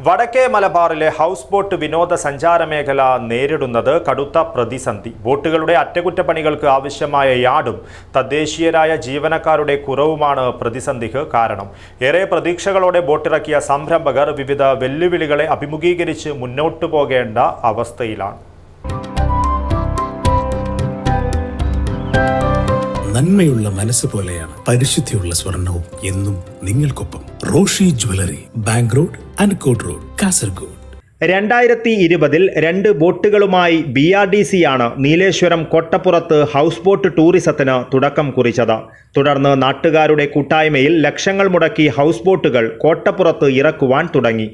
വടക്കേ മലബാറിലെ house boat വിനോദസഞ്ചാര മേഖല നേരിടുന്നത് കടുത്ത പ്രതിസന്ധി. ബോട്ടുകളുടെ അറ്റകുറ്റപ്പണികൾക്ക് ആവശ്യമായ യാർഡും തദ്ദേശീയരായ ജീവനക്കാരുടെ കുറവുമാണ് പ്രതിസന്ധിക്ക് കാരണം. ഏറെ പ്രതീക്ഷകളോടെ ബോട്ടിറക്കിയ സംരംഭകർ വിവിധ വെല്ലുവിളികളെ അഭിമുഖീകരിച്ച് മുന്നോട്ടു പോകേണ്ട അവസ്ഥയിലാണ്. നന്മയുള്ള മനസ്സ് പോലെയാണ് പരിശുദ്ധിയുള്ള സ്വർണവും എന്നും നിങ്ങൾക്കൊപ്പം. Roshy jewellery, bank road, അൻകോട്ട് road, Kasaragod. 2020 2 ബോട്ടുകളുമായി BRDC ആണ് നീലേശ്വരം കൊട്ടപ്പുറത്ത് ഹൗസ് ബോട്ട് ടൂറിസത്തിന് തുടക്കം കുറിച്ചത്. തുടർന്ന് നാട്ടുകാരുടെ കൂട്ടായ്മയിൽ ലക്ഷങ്ങൾ മുടക്കി ഹൗസ് ബോട്ടുകൾ കോട്ടപ്പുറത്ത് ഇറക്കുവാൻ തുടങ്ങി.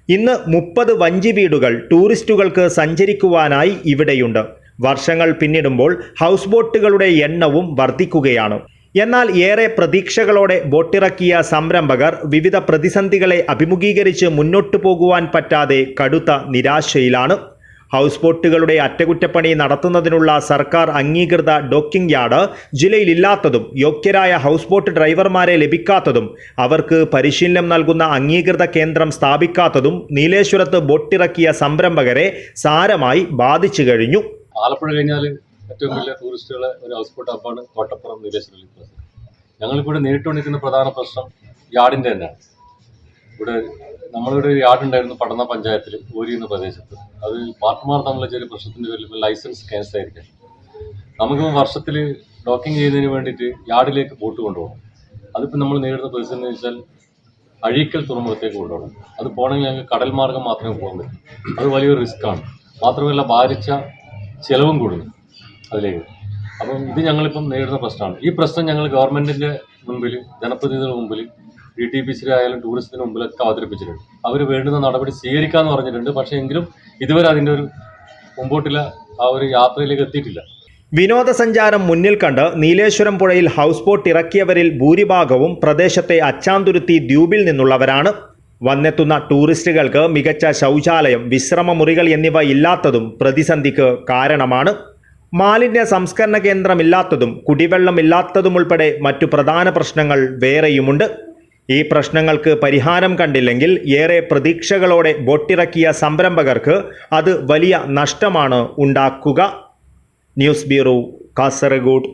ഇന്ന് 30 വഞ്ചി വീടുകൾ ടൂറിസ്റ്റുകൾക്ക് സഞ്ചരിക്കുവാനായി ഇവിടെയുണ്ട്. വർഷങ്ങൾ പിന്നിടുമ്പോൾ ഹൗസ് ബോട്ടുകളുടെ എണ്ണവും വർദ്ധിക്കുകയാണ്. എന്നാൽ ഏറെ പ്രതീക്ഷകളോടെ ബോട്ടിറക്കിയ സംരംഭകർ വിവിധ പ്രതിസന്ധികളെ അഭിമുഖീകരിച്ച് മുന്നോട്ടു പോകുവാൻ പറ്റാതെ കടുത്ത നിരാശയിലാണ്. ഹൗസ് ബോട്ടുകളുടെ അറ്റകുറ്റപ്പണി നടത്തുന്നതിനുള്ള സർക്കാർ അംഗീകൃത ഡോക്കിംഗ് യാർഡ് ജില്ലയിലില്ലാത്തതും യോഗ്യരായ ഹൗസ് ബോട്ട് ഡ്രൈവർമാരെ ലഭിക്കാത്തതും അവർക്ക് പരിശീലനം നൽകുന്ന അംഗീകൃത കേന്ദ്രം സ്ഥാപിക്കാത്തതും നീലേശ്വരത്ത് ബോട്ടിറക്കിയ സംരംഭകരെ സാരമായി ബാധിച്ചു കഴിഞ്ഞു. ആലപ്പുഴ കഴിഞ്ഞാൽ ഏറ്റവും വലിയ ടൂറിസ്റ്റുകളെ ഒരു ഹൗസ് ബോട്ട് ഹബ്ബാണ് കോട്ടപ്പുറം നീലേശ്വരം. ഞങ്ങളിവിടെ നേരിട്ടുകൊണ്ടിരിക്കുന്ന പ്രധാന പ്രശ്നം യാർഡിൻ്റെ തന്നെയാണ്. നമ്മളിവിടെ ഒരു യാർഡ് ഉണ്ടായിരുന്നു പടന്ന പഞ്ചായത്തിൽ ഓരി എന്ന പ്രദേശത്ത്. അത് പാർട്ട്മാർ തമ്മിലുള്ള ചെറിയ പ്രശ്നത്തിൻ്റെ പേരിൽ ലൈസൻസ് ക്യാൻസൽ ആയിരിക്കും. നമുക്ക് വർഷത്തിൽ ഡോക്കിംഗ് ചെയ്യുന്നതിന് വേണ്ടിയിട്ട് യാർഡിലേക്ക് ബോട്ട് കൊണ്ടുപോകണം. അതിപ്പോൾ നമ്മൾ നേരിടുന്ന പ്രതിസന്ധി എന്ന് വെച്ചാൽ അഴീക്കൽ തുറമുഖത്തേക്ക് കൊണ്ടുപോകണം. അത് പോകണമെങ്കിൽ ഞങ്ങൾക്ക് കടൽ മാർഗം മാത്രമേ പോകാൻ പറ്റൂ. അത് വലിയൊരു റിസ്ക്കാണ്. മാത്രമല്ല ഭാരിച്ച ചിലവും കൂടുന്നു അതിലേക്ക്. അപ്പം ഇത് ഞങ്ങളിപ്പം നേരിടുന്ന പ്രശ്നമാണ്. ഈ പ്രശ്നം ഞങ്ങൾ ഗവൺമെൻറ്റിൻ്റെ മുൻപിൽ, ജനപ്രതിനിധികളുടെ മുമ്പിൽ, DTPC ആയാലും ടൂറിസത്തിന് മുമ്പിലൊക്കെ അവതരിപ്പിച്ചിട്ടുണ്ട്. അവർ വേണ്ടുന്ന നടപടി സ്വീകരിക്കാമെന്ന് പറഞ്ഞിട്ടുണ്ട്. പക്ഷേ എങ്കിലും ഇതുവരെ അതിൻ്റെ ഒരു മുമ്പോട്ടുള്ള ആ ഒരു യാത്രയിലേക്ക് എത്തിയിട്ടില്ല. വിനോദസഞ്ചാരം മുന്നിൽ കണ്ട് നീലേശ്വരം പുഴയിൽ ഹൗസ് ബോട്ട് ഇറക്കിയവരിൽ ഭൂരിഭാഗവും പ്രദേശത്തെ അച്ചാന്തുരുത്തി ദ്വീപിൽ നിന്നുള്ളവരാണ്. വന്നെത്തുന്ന ടൂറിസ്റ്റുകൾക്ക് മികച്ച ശൗചാലയം, വിശ്രമ മുറികൾ എന്നിവ ഇല്ലാത്തതും പ്രതിസന്ധിക്ക് കാരണമാണ്. മാലിന്യ സംസ്കരണ കേന്ദ്രമില്ലാത്തതും കുടിവെള്ളമില്ലാത്തതുമുൾപ്പെടെ മറ്റു പ്രധാന പ്രശ്നങ്ങൾ വേറെയുമുണ്ട്. ഈ പ്രശ്നങ്ങൾക്ക് പരിഹാരം കണ്ടില്ലെങ്കിൽ ഏറെ പ്രതീക്ഷകളോടെ ബോട്ടിറക്കിയ സംരംഭകർക്ക് അത് വലിയ നഷ്ടമാണ് ഉണ്ടാക്കുക. News bureau, Kasaragod.